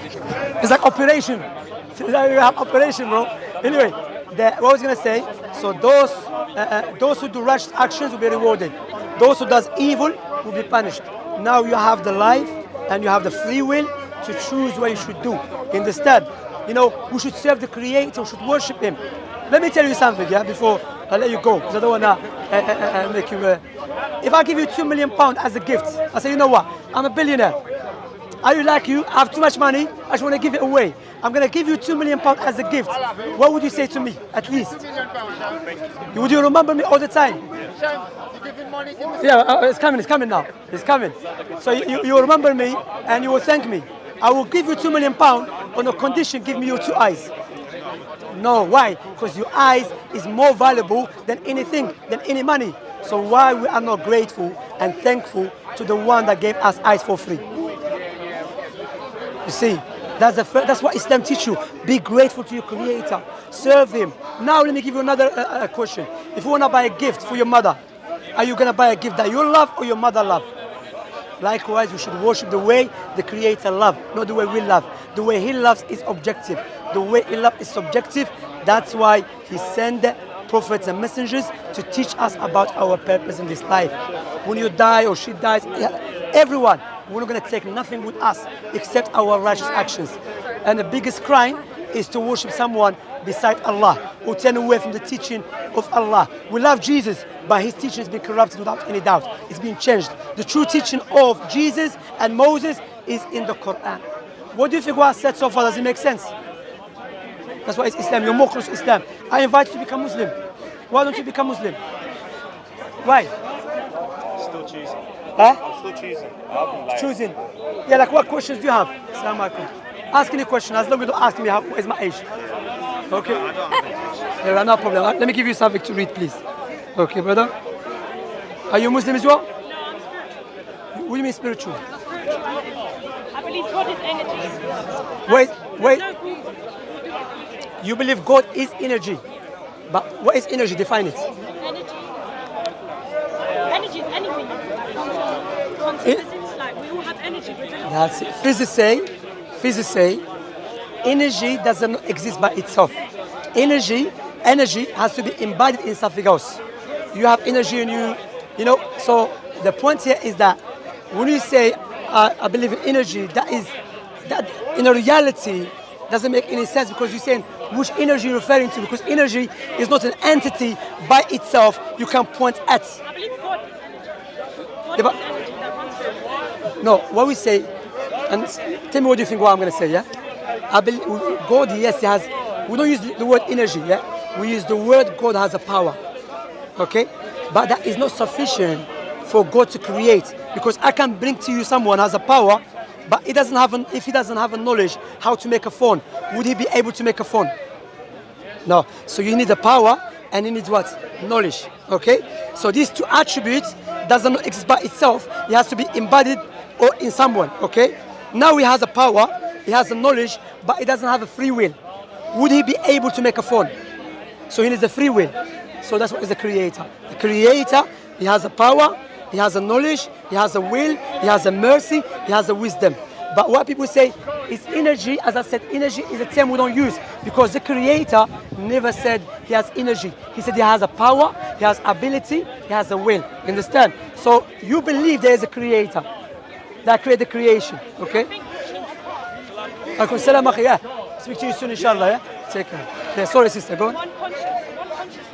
It's like operation. It's like you have operation, bro. Anyway, what I was gonna say. So those who do righteous actions will be rewarded. Those who does evil will be punished. Now you have the life and you have the free will to choose what you should do. Instead, we should serve the Creator. We should worship Him. Let me tell you something, yeah, before I let you go, because I don't wanna make you. If I give you £2 million as a gift, I say, you know what? I'm a billionaire. I have too much money, I just want to give it away. I'm going to give you £2 million as a gift. What would you say to me, at least? Would you remember me all the time? Yeah, it's coming now. It's coming. So you remember me and you will thank me. I will give you £2 million on a condition, give me your two eyes. No, why? Because your eyes is more valuable than anything, than any money. So why we are not grateful and thankful to the one that gave us eyes for free? You see, that's what Islam teaches you. Be grateful to your Creator. Serve Him. Now let me give you another question. If you want to buy a gift for your mother, are you going to buy a gift that you love or your mother love? Likewise, we should worship the way the Creator loves, not the way we love. The way He loves is objective. The way He loves is subjective. That's why He sent prophets and messengers to teach us about our purpose in this life. When you die or she dies, everyone, we're not going to take nothing with us except our righteous actions. And the biggest crime is to worship someone beside Allah or turn away from the teaching of Allah. We love Jesus, but His teaching has been corrupted without any doubt. It's been changed. The true teaching of Jesus and Moses is in the Quran. What do you think what I said so far? Does it make sense? That's why it's Islam. You're more close to Islam. I invite you to become Muslim. Why don't you become Muslim? Why? Still choosing. Huh? I'm still choosing. Like... Choosing. Yeah, like what questions do you have? Assalamu alaikum. Ask any question as long as you don't ask me what is my age. Okay? Yeah, no problem. Let me give you something to read, please. Okay, brother? Are you Muslim as well? No, I'm spiritual. What do you mean spiritual? I believe God is energy. Wait. No group. You believe God is energy. But what is energy? Define it. Energy. Energy is anything. Consciousness, like we all have energy within us. That's it. Physicists say, energy doesn't exist by itself. Energy has to be embodied in something else. You have energy in you, So the point here is that when you say, I believe in energy, that in reality doesn't make any sense, because you're saying which energy you're referring to, because energy is not an entity by itself you can point at. I believe God is energy. God is energy that runs through. No, what we say, and tell me what you think what I'm going to say, yeah? I believe God, yes, He has, we don't use the word energy, yeah? We use the word God has a power, okay? But that is not sufficient for God to create, because I can bring to you someone who has a power, but if he doesn't have a knowledge how to make a phone, would he be able to make a phone? No. So you need the power and you need what? Knowledge. Okay? So these two attributes doesn't exist by itself. It has to be embodied or in someone. Okay? Now he has a power, he has a knowledge, but he doesn't have a free will. Would he be able to make a phone? So he needs a free will. So that's what is the Creator. The Creator, He has a power, He has a knowledge, He has a will, He has a mercy, He has a wisdom. But what people say is energy. As I said, energy is a term we don't use, because the Creator never said He has energy. He said He has a power, He has ability, He has a will. You understand? So you believe there is a Creator that created the creation. Okay? Alaikum salam, akhi. Yeah. Speak to you soon, inshallah. Yeah? Take care. Yeah, sorry, sister. Go on. One consciousness.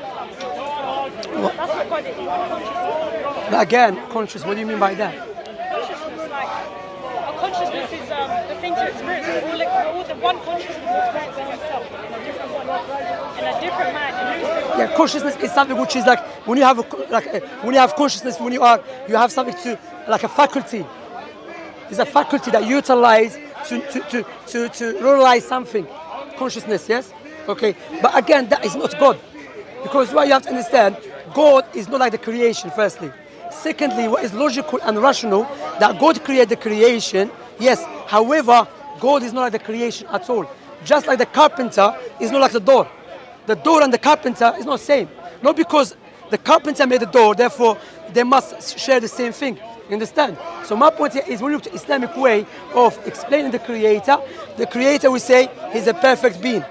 That's what God is. One consciousness. Again, conscious. What do you mean by that? Consciousness, like a consciousness is the thing to experience. We're all the one consciousness experiencing yourself in a different body, in a different mind. Yeah, consciousness is something which is like when you have when you have consciousness, when you have something to like a faculty. It's a faculty that you utilize to realize something. Consciousness, yes? Okay. But again, that is not God. Because what you have to understand, God is not like the creation, firstly. Secondly, what is logical and rational, that God created the creation, yes. However, God is not like the creation at all. Just like the carpenter is not like the door. The door and the carpenter is not the same. Not because the carpenter made the door, therefore they must share the same thing. You You understand? So my point here is when you look at Islamic way of explaining the Creator will say he's a perfect being.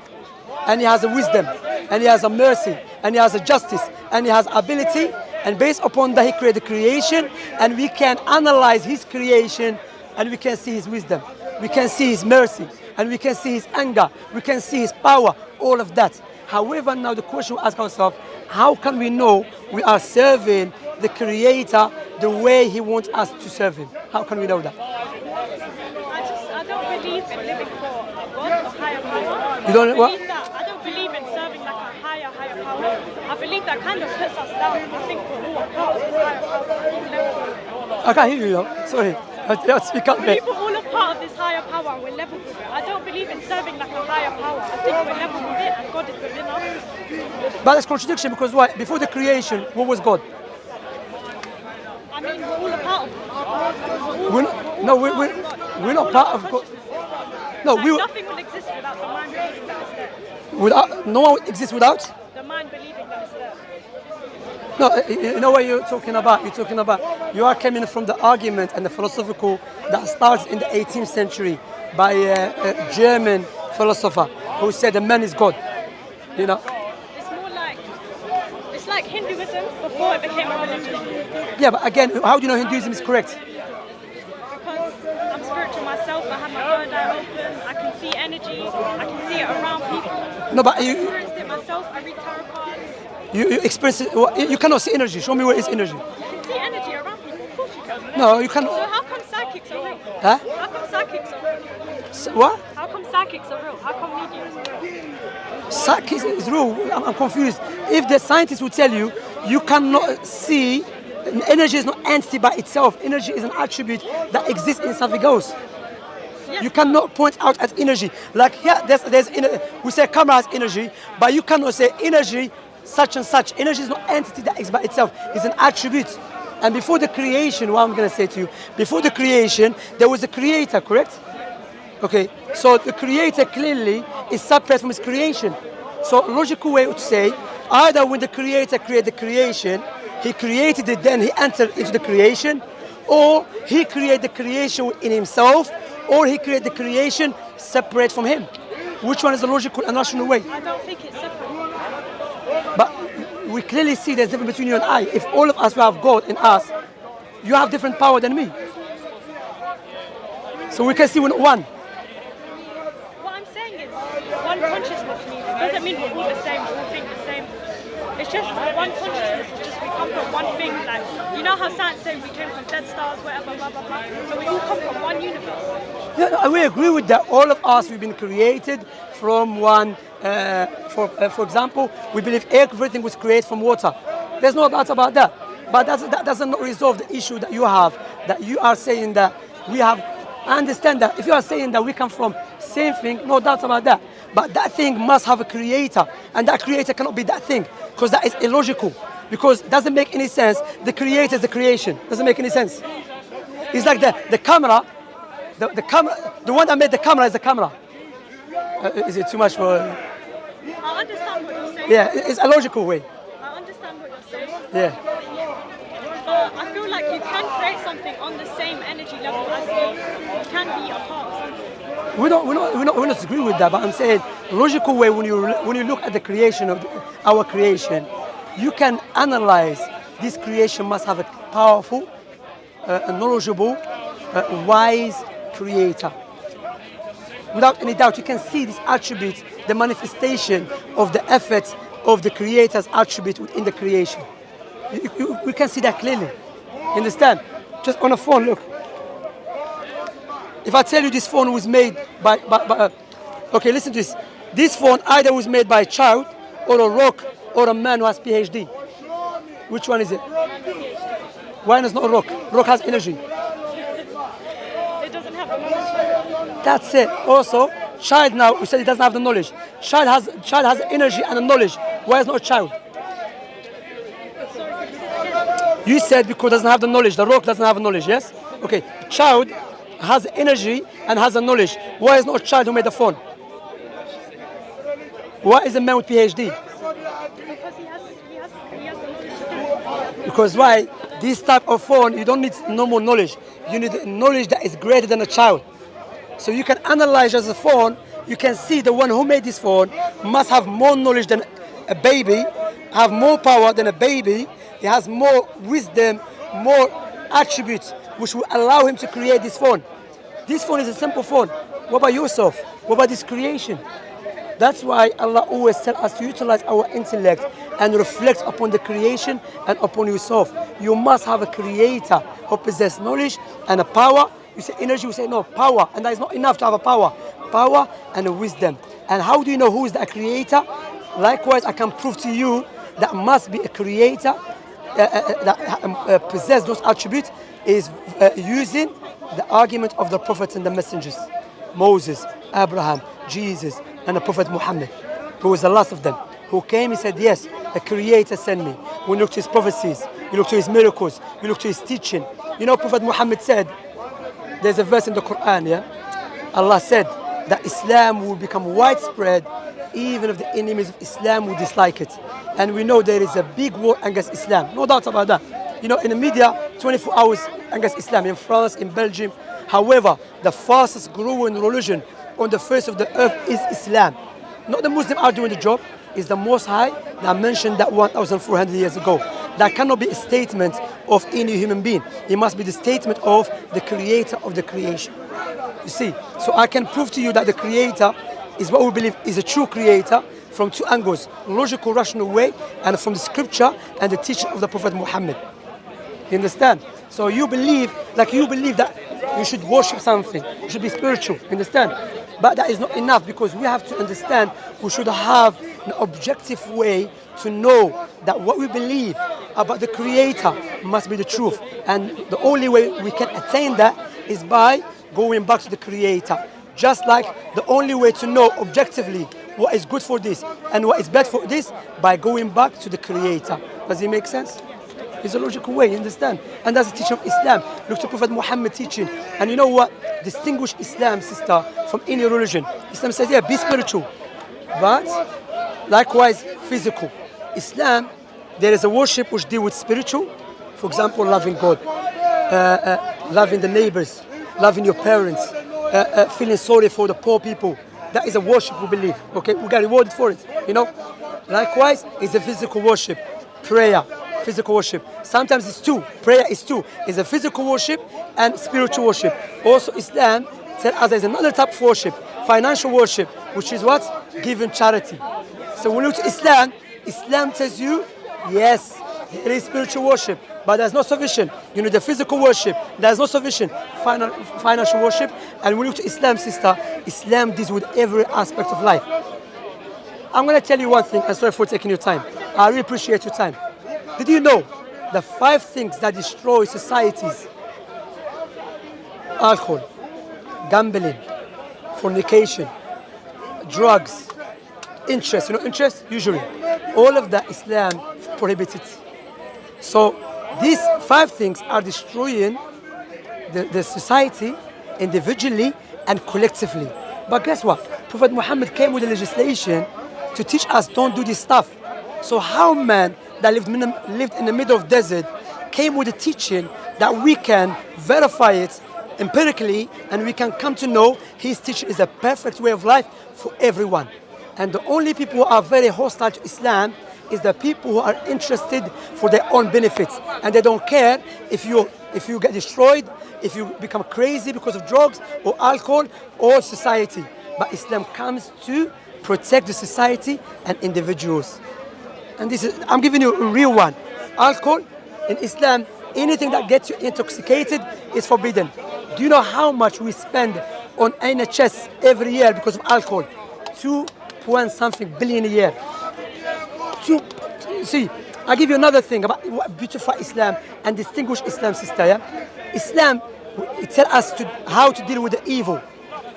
And he has a wisdom, and he has a mercy, and he has a justice, and he has ability. And based upon that, he created the creation, and we can analyze his creation, and we can see his wisdom, we can see his mercy, and we can see his anger, we can see his power, all of that. However, now the question we ask ourselves, how can we know we are serving the Creator the way he wants us to serve him? How can we know that? I don't believe in living for a God, a higher power. You don't what? I don't believe in serving like a higher power. I believe that kind of puts us down. I think we're all a part of this higher power. I can't hear you now. Sorry. Let's speak up, I mate. believe we're all a part of this higher power and we're level with it. I don't believe in serving like a higher power. I think we're level with it and God is within us. But there's contradiction because why? Before the creation, what was God? I mean, we're all a part of it. We're not part of God. No, Like, we nothing will exist without the mind believing that it's there. without no one exists without. The mind believing that it's there. No, you know what you're talking about. You are coming from the argument and the philosophical that starts in the 18th century by a German philosopher who said the man is God. You know. It's more like, it's like Hinduism before it became a religion. Yeah, but again, how do you know Hinduism is correct? Because I'm spiritual myself, I have my third eye open, I can see energy, I can see it around people. No, but I you experienced it myself, I read tarot cards. you experience it. You cannot see energy. Show me where is energy. You can see energy around people, of course you can. No, you So cannot. how come psychics are real? Huh? How come psychics are real? What? How come psychics are real? How come media is real? Psychics is real. I'm confused. If the scientists would tell you, you cannot see, energy is not entity by itself. Energy is an attribute that exists in something else. Yes. You cannot point out as energy. Like here, we say camera has energy, but you cannot say energy such and such. Energy is not entity that exists by itself. It's an attribute. And before the creation, what I'm going to say to you, before the creation, there was a creator, correct? Okay, so the creator clearly is separate from his creation. So a logical way would say, either when the creator created the creation, he created it, then he entered into the creation, or he created the creation in himself, or he created the creation separate from him. Which one is the logical and rational way? I don't think it's separate. But we clearly see there's a difference between you and I. If all of us will have God in us, you have different power than me. So we can see we're not one. What I'm saying is, one consciousness means, doesn't mean we're all the same, we all think the same. It's just one consciousness, it's just we come from one thing, like, you know how science say we came from dead stars, whatever, blah, blah, blah. So we all come from one universe. Yeah, we agree with that. All of us, we've been created from one. For example, we believe everything was created from water. There's no doubt about that. But that doesn't resolve the issue that you have. That you are saying that we have. I understand that. If you are saying that we come from same thing, no doubt about that. But that thing must have a creator, and that creator cannot be that thing because that is illogical. Because it doesn't make any sense. The creator is the creation. Doesn't make any sense. It's like the camera. The camera. The one that made the camera is the camera. Is it too much for? I understand what you're saying. Yeah, it's a logical way. I understand what you're saying. Yeah. But I feel like you can create something on the same energy level as me. You can be a part of something. We don't disagree with that, but I'm saying logical way when you look at the creation of our creation, you can analyze this creation must have a powerful, a knowledgeable, wise creator. Without any doubt, you can see this attribute, the manifestation of the effort of the creator's attribute within the creation. We can see that clearly. You understand? Just on a phone, look. If I tell you this phone was made by okay, listen to this. This phone either was made by a child or a rock or a man who has PhD. Which one is it? Why is not a rock? Rock has energy. It doesn't have the knowledge. That's it. Also, child now, we said it doesn't have the knowledge. Child has energy and a knowledge. Why is not a child? You said because it doesn't have the knowledge. The rock doesn't have knowledge, yes? Okay. Child has energy and has a knowledge. Why is not a child who made the phone? Why is a man with PhD? Because he has the knowledge. Because why? This type of phone, you don't need normal knowledge. You need knowledge that is greater than a child. So you can analyze as a phone, you can see the one who made this phone must have more knowledge than a baby, have more power than a baby, he has more wisdom, more attributes which will allow him to create this phone. This phone is a simple phone. What about yourself? What about this creation? That's why Allah always tells us to utilize our intellect and reflect upon the creation and upon yourself. You must have a creator who possesses knowledge and a power. You say energy, you say no, power. And that is not enough to have a power. Power and a wisdom. And how do you know who is the creator? Likewise, I can prove to you that must be a creator that possess those attributes is using the argument of the prophets and the messengers. Moses, Abraham, Jesus, and the Prophet Muhammad, who was the last of them, who came and said, yes, the Creator sent me. We look to his prophecies, we look to his miracles, we look to his teaching. You know, Prophet Muhammad said, there's a verse in the Quran, yeah? Allah said that Islam will become widespread even if the enemies of Islam will dislike it. And we know there is a big war against Islam, no doubt about that. You know, in the media, 24 hours against Islam, in France, in Belgium. However, the fastest growing religion on the face of the earth is Islam. Not the Muslims are doing the job, it's the Most High that mentioned that 1,400 years ago. That cannot be a statement of any human being. It must be the statement of the creator of the creation. You see, so I can prove to you that the creator is what we believe is a true creator from two angles, logical, rational way, and from the scripture and the teaching of the Prophet Muhammad. You understand? So you believe that you should worship something, you should be spiritual, you understand? But that is not enough, because we have to understand we should have an objective way to know that what we believe about the Creator must be the truth. And the only way we can attain that is by going back to the Creator. Just like the only way to know objectively what is good for this and what is bad for this, by going back to the Creator. Does it make sense? It's a logical way, you understand? And that's the teaching of Islam. Look to Prophet Muhammad teaching. And you know what? Distinguish Islam, sister, from any religion. Islam says, yeah, be spiritual, but likewise physical. Islam, there is a worship which deals with spiritual. For example, loving God, loving the neighbors, loving your parents, feeling sorry for the poor people. That is a worship we believe, okay? We got rewarded for it, you know? Likewise, it's a physical worship, prayer. Physical worship. Sometimes it's two. Prayer is two. It's a physical worship and spiritual worship. Also, Islam tells us there's another type of worship, financial worship, which is what? Giving charity. So when we look to Islam, Islam tells you, yes, there is spiritual worship, but that's not sufficient. You need the physical worship. That's not sufficient. Financial worship. And when we look to Islam, sister, Islam deals with every aspect of life. I'm going to tell you one thing, and sorry for taking your time. I really appreciate your time. Did you know the 5 things that destroy societies? Alcohol, gambling, fornication, drugs, interest. You know interest? Usually. All of that Islam prohibited. So these 5 things are destroying the society individually and collectively. But guess what? Prophet Muhammad came with the legislation to teach us don't do this stuff. So how man that lived in the middle of desert came with a teaching that we can verify it empirically, and we can come to know his teaching is a perfect way of life for everyone. And the only people who are very hostile to Islam is the people who are interested for their own benefits, and they don't care if you get destroyed, if you become crazy because of drugs or alcohol or society. But Islam comes to protect the society and individuals. And this is, I'm giving you a real one. Alcohol in Islam, anything that gets you intoxicated is forbidden. Do you know how much we spend on NHS every year because of alcohol? 2.something billion a year. See, I'll give you another thing about what beautify Islam and distinguish Islam, sister. Yeah? Islam, it tells us how to deal with the evil.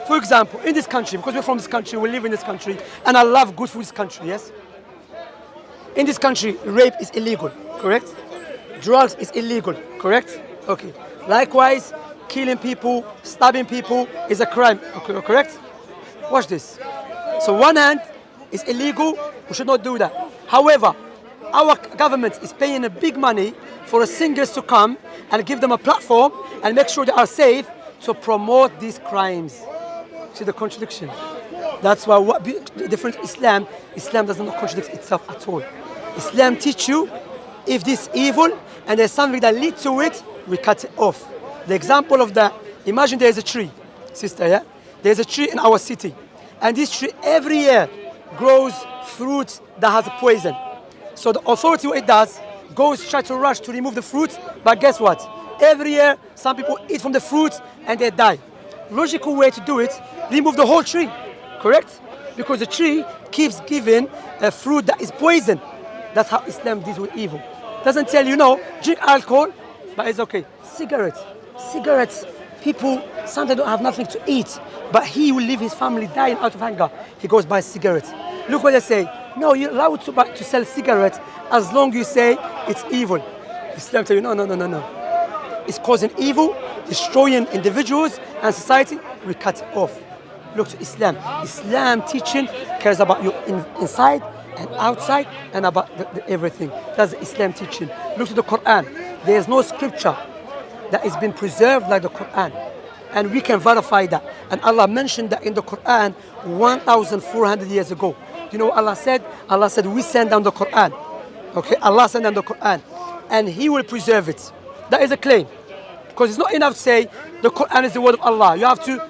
For example, in this country, because we're from this country, we live in this country, and I love good for this country, yes? In this country, rape is illegal, correct? Drugs is illegal, correct? Okay. Likewise, killing people, stabbing people is a crime, okay, correct? Watch this. So one hand is illegal, we should not do that. However, Our government is paying a big money for singers to come and give them a platform and make sure they are safe to promote these crimes. See the contradiction? That's why the different Islam does not contradict itself at all. Islam teach you if this evil and there's something that leads to it, we cut it off. The example of that, imagine there's a tree, sister, yeah? There's a tree in our city. And this tree every year grows fruit that has poison. So the authority, what it does, goes try to rush to remove the fruit, but guess what? Every year, some people eat from the fruit and they die. Logical way to do it, remove the whole tree, correct? Because the tree keeps giving a fruit that is poison. That's how Islam deals with evil. Doesn't tell you, no, drink alcohol, but it's okay. Cigarettes, people sometimes don't have nothing to eat, but he will leave his family dying out of hunger. He goes buy cigarettes. Look what they say. No, you're allowed to sell cigarettes as long as you say it's evil. Islam tell you, no. It's causing evil, destroying individuals and society. We cut it off. Look to Islam. Islam teaching cares about you inside and outside and about everything. That's the Islam teaching. Look to the Quran. There is no scripture that has been preserved like the Quran. And we can verify that. And Allah mentioned that in the Quran 1,400 years ago. You know what Allah said? Allah said, we send down the Quran. Okay, Allah sent down the Quran. And He will preserve it. That is a claim. Because it's not enough to say the Quran is the word of Allah. You have to,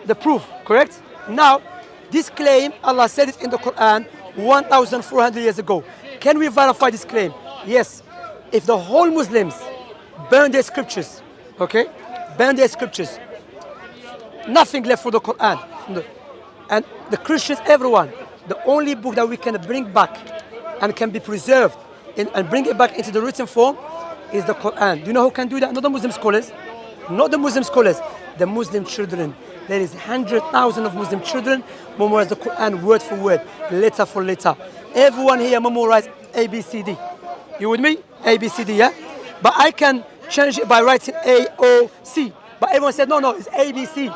the proof, correct? Now, this claim, Allah said it in the Quran 1,400 years ago. Can we verify this claim? Yes. If the whole Muslims burn their scriptures, okay? Burn their scriptures. Nothing left for the Quran. And the Christians, everyone, the only book that we can bring back and can be preserved and bring it back into the written form is the Quran. Do you know who can do that? Not the Muslim scholars. Not the Muslim scholars. The Muslim children. There is 100,000 of Muslim children memorize the Quran word for word, letter for letter. Everyone here memorize ABCD. You with me? ABCD, yeah? But I can change it by writing AOC. But everyone said, no, it's ABC.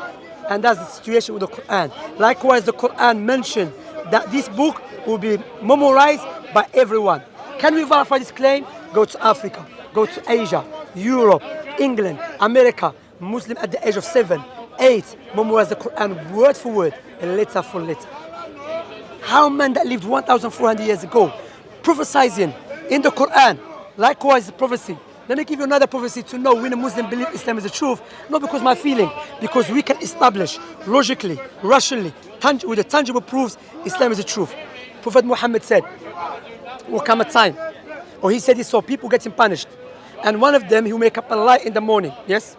And that's the situation with the Quran. Likewise, the Quran mentioned that this book will be memorized by everyone. Can we verify this claim? Go to Africa, go to Asia, Europe, England, America. Muslim at the age of 7, 8, memorize the Quran word for word, letter for letter. How men that lived 1,400 years ago, prophesizing in the Quran, likewise the prophecy. Let me give you another prophecy to know when a Muslim believes Islam is the truth, not because my feeling, because we can establish logically, rationally, with the tangible proofs, Islam is the truth. Prophet Muhammad said, will come a time, or he said he saw people getting punished, and one of them, he will make up a lie in the morning, yes?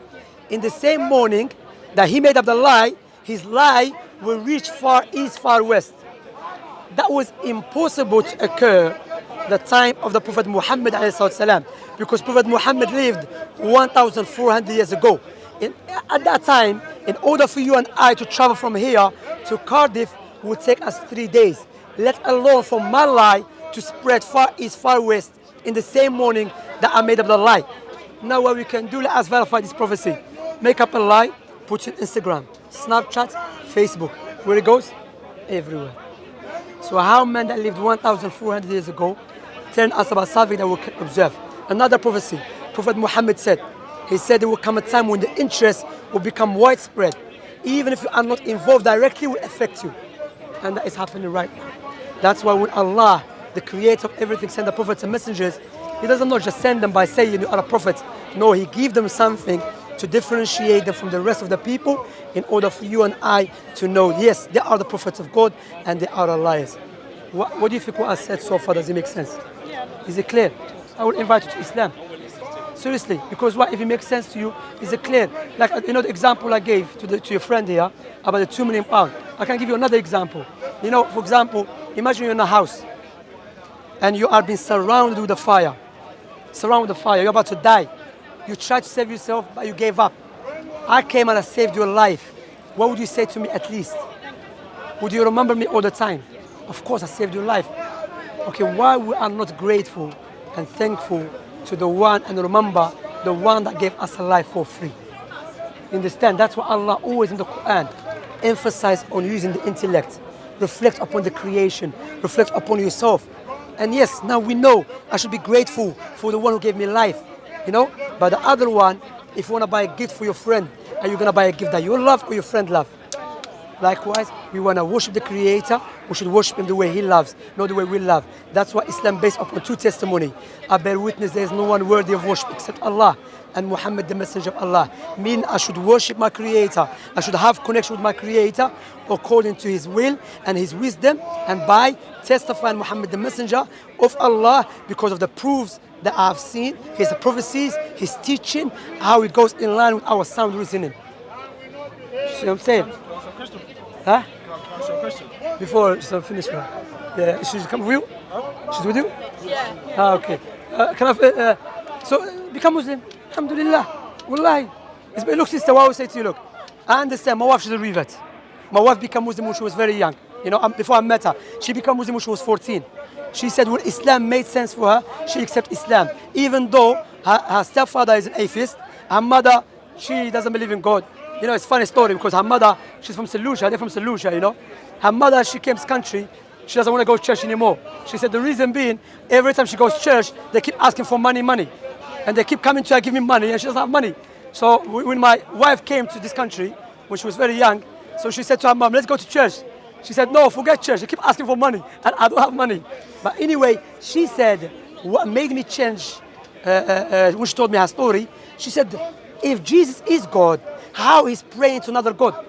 In the same morning that he made up the lie, his lie will reach far east, far west. That was impossible to occur the time of the Prophet Muhammad ﷺ, because Prophet Muhammad lived 1,400 years ago. At that time, in order for you and I to travel from here to Cardiff would take us 3 days, let alone for my lie to spread far east, far west in the same morning that I made up the lie. Now what we can do, let us verify this prophecy. Make up a lie, put it on Instagram, Snapchat, Facebook. Where it goes? Everywhere. So how men that lived 1,400 years ago telling us about something that we can observe. Another prophecy, Prophet Muhammad said, he said there will come a time when the interest will become widespread. Even if you are not involved directly, it will affect you. And that is happening right now. That's why when Allah, the creator of everything, sent the prophets and messengers, He doesn't not just send them by saying you are a prophet. No, He gives them something to differentiate them from the rest of the people in order for you and I to know, yes, they are the prophets of God and they are the liars. What do you think what I said so far? Does it make sense? Is it clear? I will invite you to Islam. Seriously, because what if it makes sense to you? Is it clear? Like, you know, the example I gave to your friend here about the £2 million. I can give you another example. You know, for example, imagine you're in a house and you are being surrounded with a fire. Surrounded with a fire, you're about to die. You tried to save yourself, but you gave up. I came and I saved your life. What would you say to me at least? Would you remember me all the time? Of course, I saved your life. Okay, why we are not grateful and thankful to the one and remember the one that gave us a life for free? You understand? That's why Allah always in the Quran emphasizes on using the intellect. Reflect upon the creation. Reflect upon yourself. And yes, now we know I should be grateful for the one who gave me life, you know. But the other one, if you want to buy a gift for your friend, are you going to buy a gift that you love or your friend love? Likewise, we want to worship the Creator. We should worship Him the way He loves, not the way we love. That's why Islam based upon two testimony. I bear witness there is no one worthy of worship except Allah and Muhammad, the Messenger of Allah. Meaning I should worship my Creator. I should have connection with my Creator according to His will and His wisdom, and by testifying Muhammad, the Messenger of Allah, because of the proofs that I have seen, His prophecies, His teaching, how it goes in line with our sound reasoning. See what I'm saying? Huh? Can I ask you a question? Before she's finished, man. Yeah, she's come with you? She's with you? Yeah. Ah, okay. Can I, so, become Muslim. Alhamdulillah. Wallahi. Look, sister, what I would say to you, look. I understand, my wife, she's a revert. My wife became Muslim when she was very young. You know, before I met her. She became Muslim when she was 14. She said when Islam made sense for her, she accepted Islam. Even though her stepfather is an atheist, her mother, she doesn't believe in God. You know, it's a funny story because her mother, she's from St. Lucia, they're from St. Lucia, you know. Her mother, she came to this country, she doesn't want to go to church anymore. She said the reason being, every time she goes to church, they keep asking for money. And they keep coming to her, giving money, and she doesn't have money. So when my wife came to this country, when she was very young, so she said to her mom, let's go to church. She said, no, forget church, they keep asking for money, and I don't have money. But anyway, she said, what made me change, when she told me her story, she said, if Jesus is God, how is praying to another God?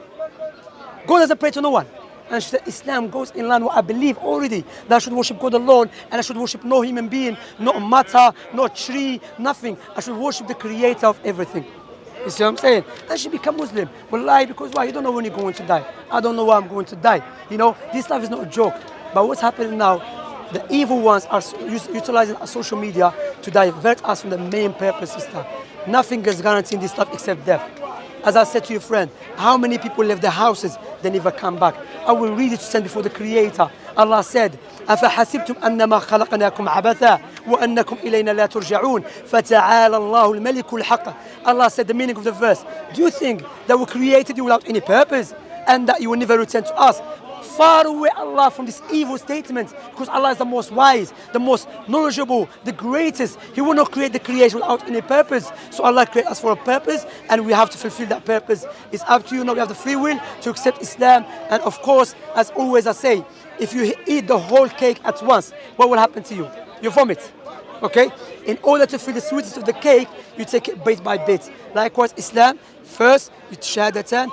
God doesn't pray to no one. And she said, Islam goes in line with what I believe already. That I should worship God alone, and I should worship no human being, no matter, no tree, nothing. I should worship the Creator of everything. You see what I'm saying? And she become Muslim. Wallahi, because why? You don't know when you're going to die. I don't know why I'm going to die. You know, this life is not a joke. But what's happening now, the evil ones are utilizing social media to divert us from the main purpose, sister. Nothing is guaranteed in this life except death. As I said to your friend, how many people left their houses, they never come back. I will read it to stand before the Creator. Allah said, أَفَحَسِبْتُمْ أَنَّمَا خَلَقْنَاكُمْ عَبَثًا وَأَنَّكُمْ إِلَيْنَا لَا تُرْجَعُونَ فَتَعَالَى اللَّهُ الْمَلِكُ الْحَقَّ. Allah said the meaning of the verse. Do you think that we created you without any purpose and that you will never return to us? Far away Allah from this evil statement, because Allah is the most wise, the most knowledgeable, the greatest. He will not create the creation without any purpose. So Allah created us for a purpose, and we have to fulfill that purpose. It's up to you now. We have the free will to accept Islam. And of course, as always I say, if you eat the whole cake at once, what will happen to you? You vomit. Okay? In order to feel the sweetness of the cake, you take it bit by bit. Likewise, Islam, first you shahadatan,